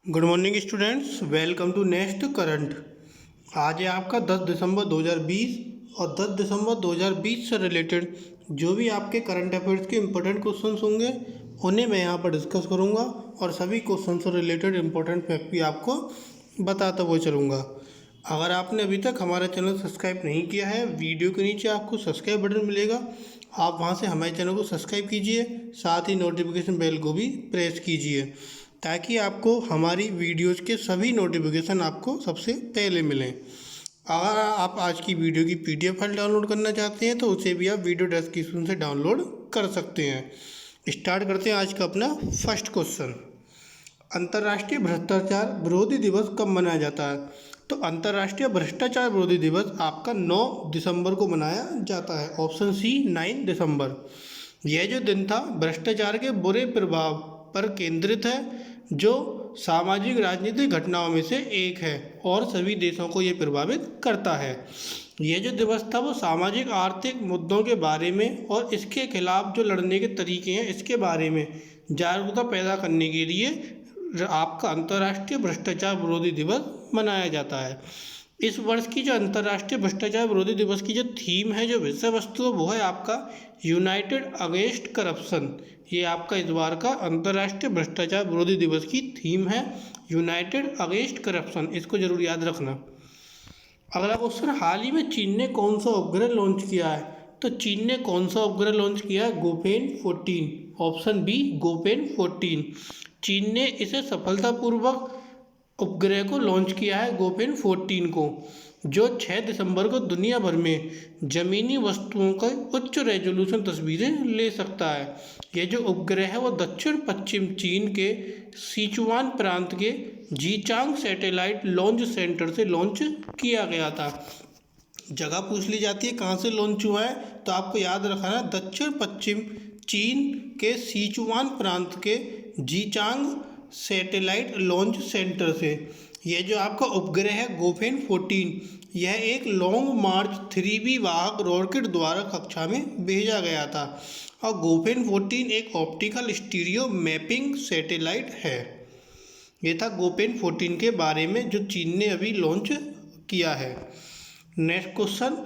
Good morning students, welcome to next current. आज है आपका 10 दिसंबर 2020 और 10 दिसंबर 2020 से रिलेटेड जो भी आपके करंट अफेयर्स के इम्पोर्टेंट क्वेश्चंस होंगे उन्हें मैं यहाँ पर डिस्कस करूँगा और सभी क्वेश्चन से रिलेटेड इम्पोर्टेंट फैक्ट भी आपको बताता हुआ चलूँगा। अगर आपने अभी तक हमारा चैनल सब्सक्राइब नहीं किया है, वीडियो के नीचे आपको सब्सक्राइब बटन मिलेगा, आप वहाँ से हमारे चैनल को सब्सक्राइब कीजिए, साथ ही नोटिफिकेशन बेल को भी प्रेस कीजिए ताकि आपको हमारी वीडियोज़ के सभी नोटिफिकेशन आपको सबसे पहले मिलें। अगर आप आज की वीडियो की PDF फाइल डाउनलोड करना चाहते हैं तो उसे भी आप वीडियो डिस्क्रिप्शन से डाउनलोड कर सकते हैं। स्टार्ट करते हैं आज का अपना फर्स्ट क्वेश्चन। अंतर्राष्ट्रीय भ्रष्टाचार विरोधी दिवस कब मनाया जाता है? तो अंतर्राष्ट्रीय भ्रष्टाचार विरोधी दिवस आपका 9 दिसंबर को मनाया जाता है। ऑप्शन सी 9 दिसंबर। यह जो दिन था भ्रष्टाचार के बुरे प्रभाव पर केंद्रित है जो सामाजिक राजनीतिक घटनाओं में से एक है और सभी देशों को ये प्रभावित करता है। यह जो दिवस था वो सामाजिक आर्थिक मुद्दों के बारे में और इसके खिलाफ जो लड़ने के तरीके हैं इसके बारे में जागरूकता पैदा करने के लिए आपका अंतर्राष्ट्रीय भ्रष्टाचार विरोधी दिवस मनाया जाता है। इस वर्ष की जो अंतर्राष्ट्रीय भ्रष्टाचार विरोधी दिवस की जो थीम है, जो विषय वस्तु है, वो है आपका यूनाइटेड अगेंस्ट करप्शन। ये आपका इस बार का अंतर्राष्ट्रीय भ्रष्टाचार विरोधी दिवस की थीम है, यूनाइटेड अगेंस्ट करप्शन। इसको जरूर याद रखना। अगला क्वेश्चन, हाल ही में चीन ने कौन सा उपग्रह लॉन्च किया है? तो चीन ने कौन सा उपग्रह लॉन्च किया है? गोपेन 14। Option B Gaofen 14। चीन ने इसे सफलतापूर्वक उपग्रह को लॉन्च किया है, गोपेन 14 को, जो 6 दिसंबर को दुनिया भर में ज़मीनी वस्तुओं का उच्च रेजोल्यूशन तस्वीरें ले सकता है। यह जो उपग्रह है वो दक्षिण पश्चिम चीन के सिचुआन प्रांत के जीचांग सैटेलाइट लॉन्च सेंटर से लॉन्च किया गया था। जगह पूछ ली जाती है कहाँ से लॉन्च हुआ है, तो आपको याद रखना है दक्षिण पश्चिम चीन के सिचुआन प्रांत के जीचांग सैटेलाइट लॉन्च सेंटर से। यह जो आपका उपग्रह है गोपेन 14, यह एक लॉन्ग मार्च 3B वाहक रॉकेट द्वारा कक्षा में भेजा गया था और गोपेन 14 एक ऑप्टिकल स्टीरियो मैपिंग सैटेलाइट है। ये था गोपेन 14 के बारे में जो चीन ने अभी लॉन्च किया है। नेक्स्ट क्वेश्चन,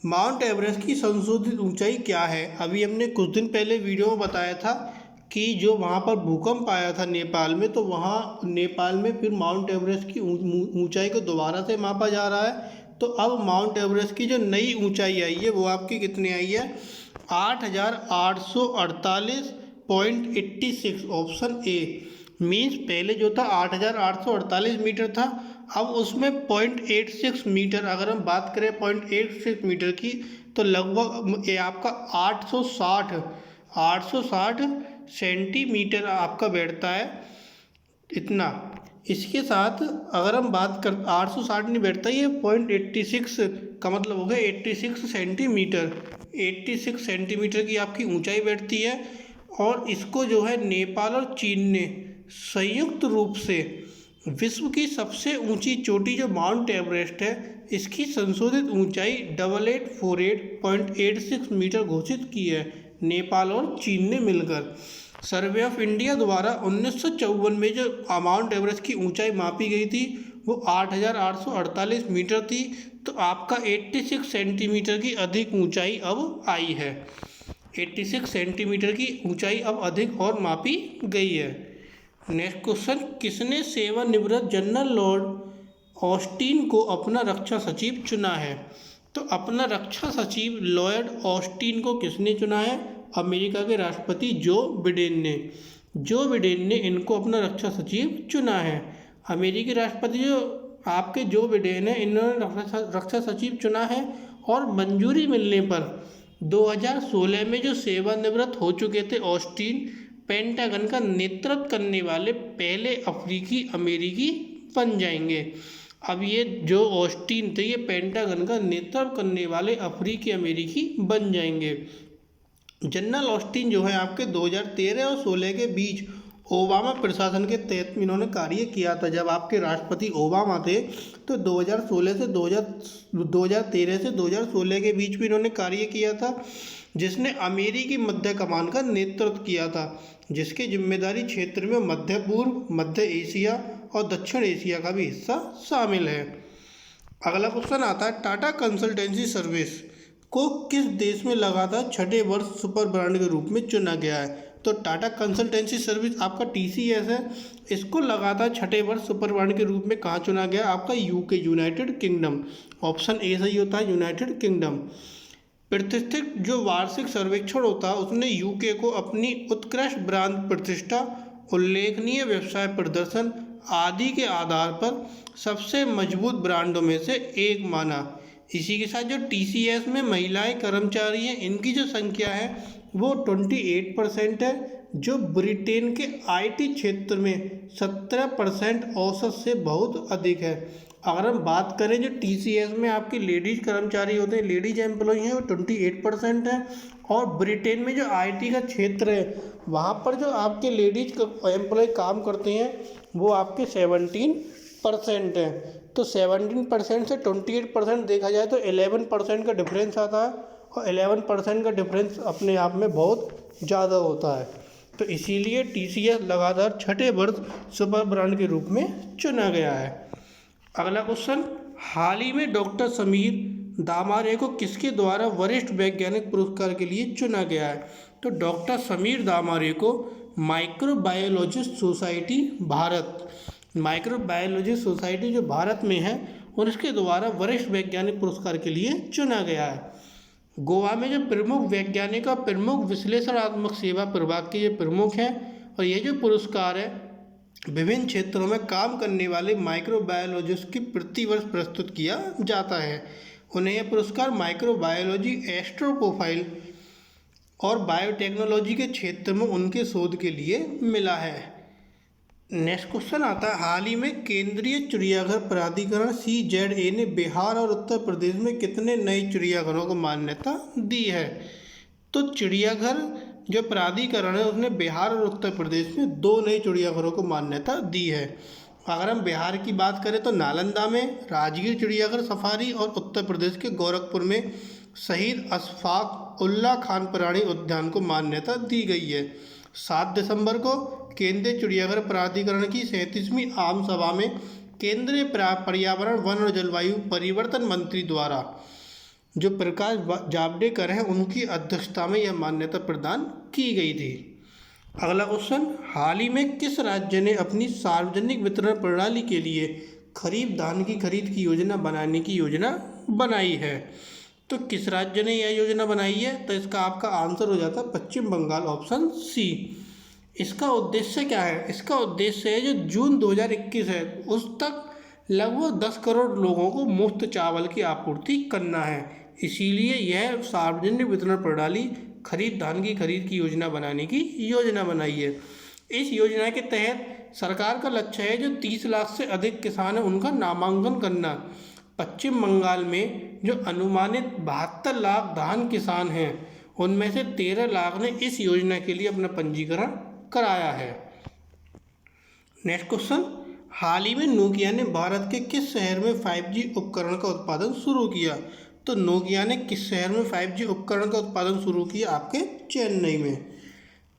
माउंट एवरेस्ट की संशोधित ऊंचाई क्या है? अभी हमने कुछ दिन पहले वीडियो में बताया था कि जो वहाँ पर भूकंप आया था नेपाल में, तो वहाँ नेपाल में फिर माउंट एवरेस्ट की ऊंचाई को दोबारा से मापा जा रहा है। तो अब माउंट एवरेस्ट की जो नई ऊंचाई आई है वो आपकी कितनी आई है? 8,848.86। Option A. मीन्स पहले जो था 8,848 मीटर था, अब उसमें 0.86 मीटर, अगर हम बात करें 0.86 मीटर की, तो लगभग ये आपका 860 सेंटीमीटर आपका बैठता है इतना। इसके साथ अगर हम बात कर 860 नहीं बैठता, ये 0.86 का मतलब हो गया 86 सेंटीमीटर। 86 सेंटीमीटर की आपकी ऊंचाई बैठती है और इसको जो है नेपाल और चीन ने संयुक्त रूप से विश्व की सबसे ऊंची चोटी जो माउंट एवरेस्ट है इसकी संशोधित ऊंचाई 8848.86 मीटर घोषित की है, नेपाल और चीन ने मिलकर। सर्वे ऑफ इंडिया द्वारा 1954 में जो माउंट एवरेस्ट की ऊंचाई मापी गई थी वो 8,848 मीटर थी, तो आपका 86 सेंटीमीटर की अधिक ऊंचाई अब आई है। 86 सेंटीमीटर की ऊंचाई अब अधिक और मापी गई है। नेक्स्ट क्वेश्चन, किसने सेवानिवृत्त जनरल लॉर्ड ऑस्टिन को अपना रक्षा सचिव चुना है? तो अपना रक्षा सचिव लॉर्ड ऑस्टिन को किसने चुना है? अमेरिका के राष्ट्रपति जो बिडेन ने। जो बिडेन ने इनको अपना रक्षा सचिव चुना है। अमेरिकी राष्ट्रपति जो आपके जो बिडेन है, इन्होंने रक्षा सचिव चुना है और मंजूरी मिलने पर 2016 में जो सेवानिवृत्त हो चुके थे ऑस्टिन, पेंटागन का नेतृत्व करने वाले पहले अफ्रीकी अमेरिकी बन जाएंगे। अब ये जो ऑस्टिन थे ये पेंटागन का नेतृत्व करने वाले अफ्रीकी अमेरिकी बन जाएंगे। जनरल ऑस्टिन जो है आपके 2013 और 16 के बीच ओबामा प्रशासन के तहत इन्होंने कार्य किया था। जब आपके राष्ट्रपति ओबामा थे तो 2013 से 2016 के बीच में इन्होंने कार्य किया था। जिसने अमेरिकी मध्य कमान का नेतृत्व किया था, जिसकी जिम्मेदारी क्षेत्र में मध्य पूर्व, मध्य एशिया और दक्षिण एशिया का भी हिस्सा शामिल है। अगला क्वेश्चन आता है, टाटा कंसल्टेंसी सर्विस को किस देश में लगातार छठे वर्ष सुपर ब्रांड के रूप में चुना गया है? तो टाटा कंसल्टेंसी सर्विस आपका TCS है, इसको लगातार छठे वर्ष सुपर ब्रांड के रूप में कहाँ चुना गया? आपका UK, United kingdom. Option A सही होता है, यूनाइटेड किंगडम। प्रतिष्ठित जो वार्षिक सर्वेक्षण होता है उसने UK को अपनी उत्कृष्ट ब्रांड प्रतिष्ठा, उल्लेखनीय व्यवसाय प्रदर्शन आदि के आधार पर सबसे मजबूत ब्रांडों में से एक माना। इसी के साथ जो TCS में महिलाएं कर्मचारी हैं, इनकी जो संख्या है वो 28% है, जो ब्रिटेन के IT क्षेत्र में 17% औसत से बहुत अधिक है। अगर हम बात करें जो TCS में आपके लेडीज कर्मचारी होते हैं, लेडीज एम्प्लॉय हैं, वो 28% है, और ब्रिटेन में जो IT का क्षेत्र है वहाँ पर जो आपके लेडीज एम्प्लॉय काम करते हैं वो आपके 17% है। तो 17% से 28% देखा जाए तो 11% का डिफरेंस आता है, और 11% का डिफरेंस अपने आप में बहुत ज़्यादा होता है। तो इसीलिए TCS लगातार छठे वर्ष सुपर ब्रांड के रूप में चुना गया है। अगला क्वेश्चन, हाल ही में डॉक्टर समीर दामारे को किसके द्वारा वरिष्ठ वैज्ञानिक पुरस्कार के लिए चुना गया है? तो डॉक्टर समीर दामारे को microbiologist society Bharat, microbiology society जो भारत में है और इसके द्वारा वरिष्ठ वैज्ञानिक पुरस्कार के लिए चुना गया है। गोवा में जो प्रमुख वैज्ञानिक और प्रमुख विश्लेषणात्मक सेवा प्रभाग के ये प्रमुख हैं, और ये जो पुरस्कार है विभिन्न क्षेत्रों में काम करने वाले माइक्रोबायोलॉजिस्ट की प्रतिवर्ष प्रस्तुत किया जाता है। उन्हें यह पुरस्कार माइक्रोबायोलॉजी, एस्ट्रोप्रोफाइल और बायोटेक्नोलॉजी के क्षेत्र में उनके शोध के लिए मिला है। नेक्स्ट क्वेश्चन आता है, हाल ही में केंद्रीय चिड़ियाघर प्राधिकरण CZA ने बिहार और उत्तर प्रदेश में कितने नए चिड़ियाघरों को मान्यता दी है? तो चिड़ियाघर जो प्राधिकरण है उसने बिहार और उत्तर प्रदेश में 2 नए चिड़ियाघरों को मान्यता दी है। अगर हम बिहार की बात करें तो नालंदा में राजगीर चिड़ियाघर सफारी, और उत्तर प्रदेश के गोरखपुर में शहीद अशफाक उल्लाह खान प्राणी उद्यान को मान्यता दी गई है। 7 दिसंबर को केंद्रीय चिड़ियाघर प्राधिकरण की 37वीं आम सभा में केंद्रीय पर्यावरण, वन और जलवायु परिवर्तन मंत्री द्वारा जो प्रकाश जावड़ेकर हैं उनकी अध्यक्षता में यह मान्यता प्रदान की गई थी। अगला क्वेश्चन, हाल ही में किस राज्य ने अपनी सार्वजनिक वितरण प्रणाली के लिए खरीफ धान की खरीद की योजना बनाने की योजना बनाई है? तो किस राज्य ने यह योजना बनाई है? तो इसका आपका आंसर हो जाता है पश्चिम बंगाल, ऑप्शन सी। इसका उद्देश्य क्या है? इसका उद्देश्य है जो जून 2021 है उस तक लगभग 10 करोड़ लोगों को मुफ्त चावल की आपूर्ति करना है। इसीलिए यह सार्वजनिक वितरण प्रणाली खरीफ धान की खरीद की योजना बनाने की योजना बनाई है। इस योजना के तहत सरकार का लक्ष्य है जो 30 लाख से अधिक किसान हैं उनका नामांकन करना। पश्चिम बंगाल में जो अनुमानित 72 लाख धान किसान हैं उनमें से 13 लाख ने इस योजना के लिए अपना पंजीकरण कराया है। नेक्स्ट क्वेश्चन, हाल ही में नोकिया ने भारत के किस शहर में 5G उपकरण का उत्पादन शुरू किया? तो नोकिया ने किस शहर में 5G उपकरण का उत्पादन शुरू किया? आपके चेन्नई में।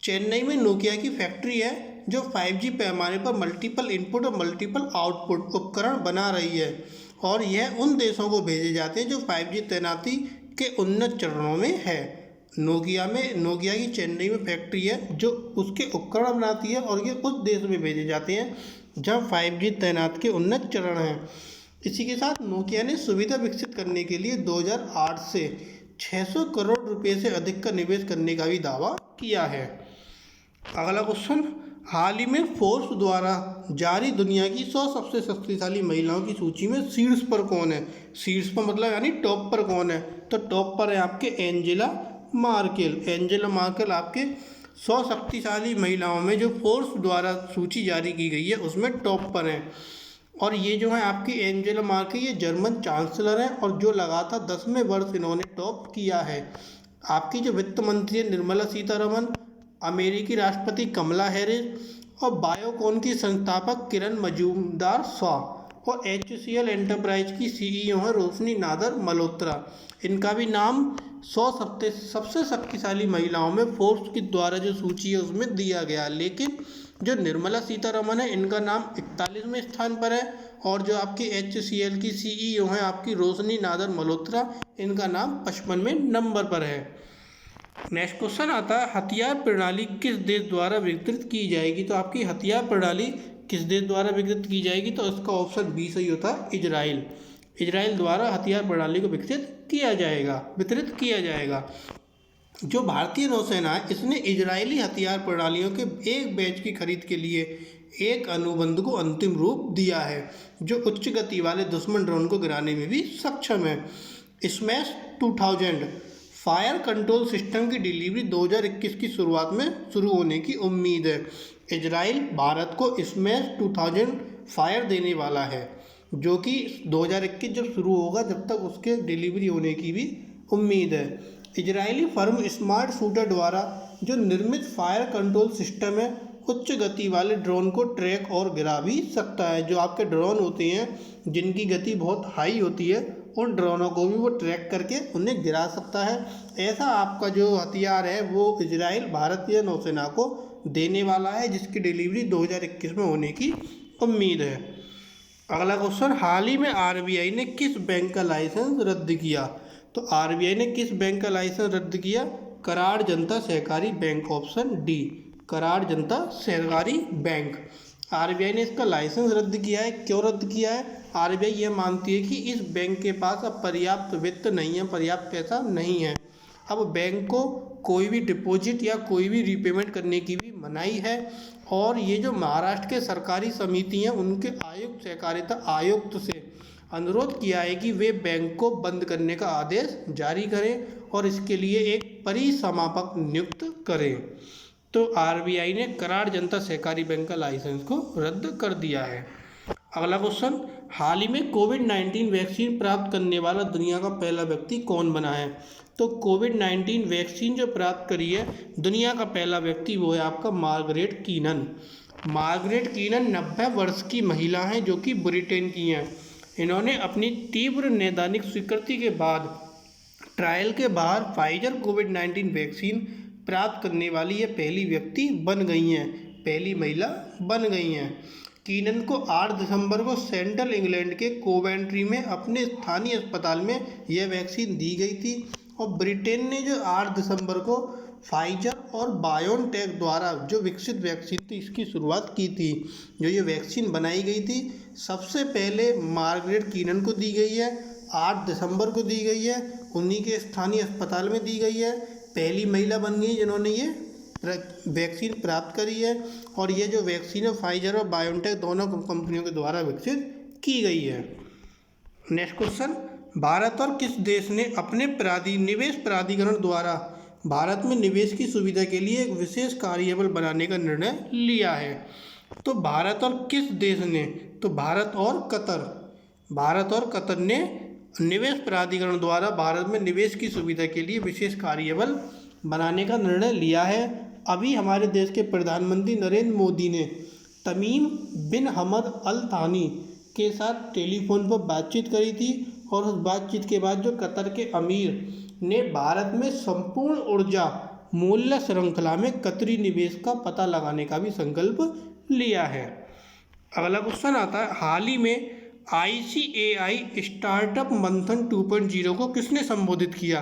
चेन्नई में नोकिया की फैक्ट्री है जो 5G पैमाने पर मल्टीपल इनपुट और मल्टीपल आउटपुट उपकरण बना रही है, और यह उन देशों को भेजे जाते हैं जो 5G तैनाती के उन्नत चरणों में है। नोकिया की चेन्नई में फैक्ट्री है जो उसके उपकरण बनाती है, और ये उस देश में भेजे जाते हैं जहाँ 5G तैनात के उन्नत चरण हैं। इसी के साथ नोकिया ने सुविधा विकसित करने के लिए 2008 से 600 करोड़ रुपए से अधिक का निवेश करने का भी दावा किया है। अगला क्वेश्चन, हाल ही में फोर्ब्स द्वारा जारी दुनिया की 100 सबसे शक्तिशाली महिलाओं की सूची में शीर्ष पर कौन है? शीर्ष पर मतलब यानी टॉप पर कौन है? तो टॉप पर है आपके एंजेला मार्केल। एंजेला मार्केल आपके 100 शक्तिशाली महिलाओं में जो फोर्ब्स द्वारा सूची जारी की गई है उसमें टॉप पर हैं। और ये जो है आपकी एंजेला मार्केल ये जर्मन चांसलर हैं, और जो लगातार 10वें वर्ष इन्होंने टॉप किया है। आपकी जो वित्त मंत्री है निर्मला सीतारमण, अमेरिकी राष्ट्रपति कमला हैरिस और बायोकॉन की संस्थापक किरण मजूमदार शाह, और HCL एंटरप्राइज की CEO हैं रोशनी नादर मल्होत्रा। इनका भी नाम 100 सबसे शक्तिशाली महिलाओं में फोर्ब्स के द्वारा जो सूची है उसमें दिया गया, लेकिन जो निर्मला सीतारमण है इनका नाम 41वें स्थान पर है, और जो आपकी HCL की CEO हैं आपकी रोशनी नादर मल्होत्रा, इनका नाम 55वें नंबर पर है। नेक्स्ट क्वेश्चन आता है, हथियार प्रणाली किस देश द्वारा विकसित की जाएगी? तो आपकी हथियार प्रणाली किस देश द्वारा विकसित की जाएगी? तो इसका ऑप्शन बी सही होता है, इजराइल। इजराइल द्वारा हथियार प्रणाली को विकसित किया जाएगा, वितरित किया जाएगा। जो भारतीय नौसेना है इसने इजरायली हथियार प्रणालियों के एक बैच की खरीद के लिए एक अनुबंध को अंतिम रूप दिया है, जो उच्च गति वाले दुश्मन ड्रोन को गिराने में भी सक्षम है। स्मैश 2000 फायर कंट्रोल सिस्टम की डिलीवरी 2021 की शुरुआत में शुरू होने की उम्मीद है। इजराइल भारत को स्मैश 2000 फायर देने वाला है, जो कि 2021 जब शुरू होगा जब तक उसके डिलीवरी होने की भी उम्मीद है। इजरायली फर्म स्मार्ट शूटर द्वारा जो निर्मित फायर कंट्रोल सिस्टम है उच्च गति वाले ड्रोन को ट्रैक और गिरा भी सकता है। जो आपके ड्रोन होते हैं जिनकी गति बहुत हाई होती है, उन ड्रोनों को भी वो ट्रैक करके उन्हें गिरा सकता है। ऐसा आपका जो हथियार है वो इजराइल भारतीय नौसेना को देने वाला है, जिसकी डिलीवरी 2021 में होने की उम्मीद है। अगला क्वेश्चन, हाल ही में RBI ने किस बैंक का लाइसेंस रद्द किया? तो RBI ने किस बैंक का लाइसेंस रद्द किया? कराड़ जनता सहकारी बैंक, ऑप्शन डी, कराड़ जनता सहकारी बैंक। RBI ने इसका लाइसेंस रद्द किया है। क्यों रद्द किया है? RBI ये मानती है कि इस बैंक के पास अब पर्याप्त वित्त नहीं है, पर्याप्त पैसा नहीं है। अब बैंक को कोई भी डिपॉजिट या कोई भी रीपेमेंट करने की भी मनाही है, और ये जो महाराष्ट्र के सरकारी समिति हैं उनके आयुक्त, सहकारिता आयुक्त से अनुरोध किया है कि वे बैंक को बंद करने का आदेश जारी करें और इसके लिए एक परिसमापक नियुक्त करें। तो RBI ने कराड़ जनता सहकारी बैंक का लाइसेंस को रद्द कर दिया है। अगला क्वेश्चन, हाल ही में कोविड-19 वैक्सीन प्राप्त करने वाला दुनिया का पहला व्यक्ति कौन बना है? तो कोविड-19 वैक्सीन जो प्राप्त करी है दुनिया का पहला व्यक्ति वो है आपका मार्गरेट कीनन। मार्गरेट कीनन 90 वर्ष की महिला हैं जो कि ब्रिटेन की हैं। इन्होंने अपनी तीव्र नैदानिक स्वीकृति के बाद ट्रायल के बाहर फाइजर कोविड-19 वैक्सीन प्राप्त करने वाली ये पहली व्यक्ति बन गई हैं, पहली महिला बन गई हैं। कीनन को 8 दिसंबर को सेंट्रल इंग्लैंड के कोवेंट्री में अपने स्थानीय अस्पताल में यह वैक्सीन दी गई थी, और ब्रिटेन ने जो 8 दिसंबर को फाइजर और बायोनटेक द्वारा जो विकसित वैक्सीन थी इसकी शुरुआत की थी। जो ये वैक्सीन बनाई गई थी सबसे पहले मार्गरेट कीनन को दी गई है, 8 दिसंबर को दी गई है, उन्हीं के स्थानीय अस्पताल में दी गई है। पहली महिला बन गई जिन्होंने ये वैक्सीन प्राप्त करी है, और ये जो वैक्सीन है फाइजर और बायोनटेक दोनों कंपनियों के द्वारा विकसित की गई है। नेक्स्ट क्वेश्चन, भारत और किस देश ने अपने निवेश प्राधिकरण द्वारा भारत में निवेश की सुविधा के लिए एक विशेष कार्यबल बनाने का निर्णय लिया है? तो भारत और किस देश ने? तो भारत और कतर। भारत और कतर ने निवेश प्राधिकरण द्वारा भारत में निवेश की सुविधा के लिए विशेष कार्यबल बनाने का निर्णय लिया है। अभी हमारे देश के प्रधानमंत्री नरेंद्र मोदी ने तमीम बिन हमद अल थानी के साथ टेलीफोन पर बातचीत करी थी, और उस बातचीत के बाद जो कतर के अमीर ने भारत में संपूर्ण ऊर्जा मूल्य श्रृंखला में कतरी निवेश का पता लगाने का भी संकल्प लिया है। अगला क्वेश्चन आता है, हाल ही में ICAI स्टार्टअप मंथन 2.0 को किसने संबोधित किया?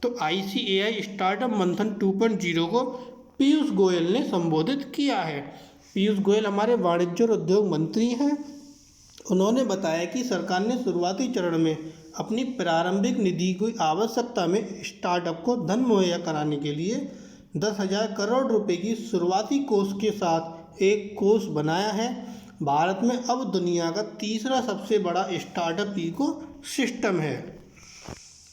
तो ICAI स्टार्टअप मंथन 2.0 को पीयूष गोयल ने संबोधित किया है। पीयूष गोयल हमारे वाणिज्य और उद्योग मंत्री हैं। उन्होंने बताया कि सरकार ने शुरुआती चरण में अपनी प्रारंभिक निधि की आवश्यकता में स्टार्टअप को धन मुहैया कराने के लिए 10,000 करोड़ रुपए की शुरुआती कोष के साथ एक कोष बनाया है। भारत में अब दुनिया का तीसरा सबसे बड़ा स्टार्टअप इकोसिस्टम है।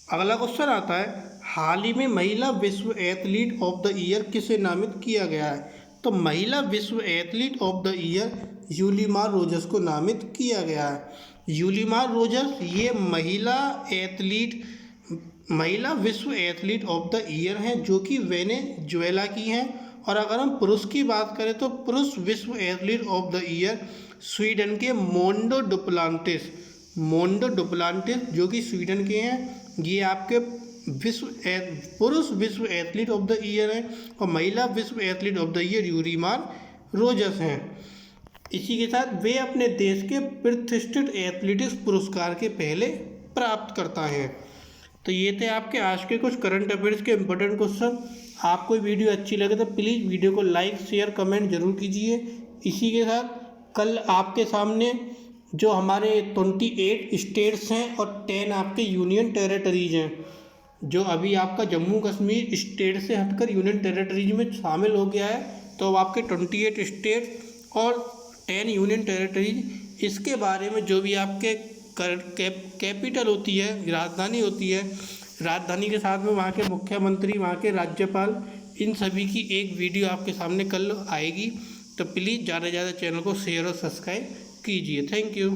अगला क्वेश्चन आता है, हाल ही में महिला विश्व एथलीट ऑफ द ईयर किसे नामित किया गया है? तो महिला विश्व athlete of the year Yulimar Rogers को नामित किया गया है। यूलिमार रोजर्स ये महिला विश्व एथलीट ऑफ द ईयर हैं, जो कि वेनेजुएला की हैं। और अगर हम पुरुष की बात करें तो पुरुष विश्व athlete of the year Sweden के मोंडो डुप्लांटिस जो कि स्वीडन के हैं, ये आपके पुरुष विश्व एथलीट ऑफ द ईयर हैं, और महिला विश्व athlete of the year Yulimar Rogers हैं। इसी के साथ वे अपने देश के प्रतिष्ठित एथलेटिक्स पुरस्कार के पहले प्राप्त करता है। तो ये थे आपके आज के कुछ करंट अफेयर्स के इम्पोर्टेंट क्वेश्चन। आपको वीडियो अच्छी लगे तो प्लीज़ वीडियो को लाइक शेयर कमेंट जरूर कीजिए। इसी के साथ कल आपके सामने जो हमारे 28 स्टेट्स हैं और 10 आपके यूनियन टेरेटरीज हैं, जो अभी आपका जम्मू कश्मीर स्टेट से हटकर यूनियन टेरेटरीज में शामिल हो गया है, तो अब आपके 28 स्टेट और 10 यूनियन टेरेटरीज, इसके बारे में जो भी आपके कैपिटल होती है, राजधानी होती है, राजधानी के साथ में वहाँ के मुख्यमंत्री, वहाँ के राज्यपाल, इन सभी की एक वीडियो आपके सामने कल आएगी। तो प्लीज़ ज़्यादा से ज़्यादा चैनल को शेयर और सब्सक्राइब कीजिए। Thank you.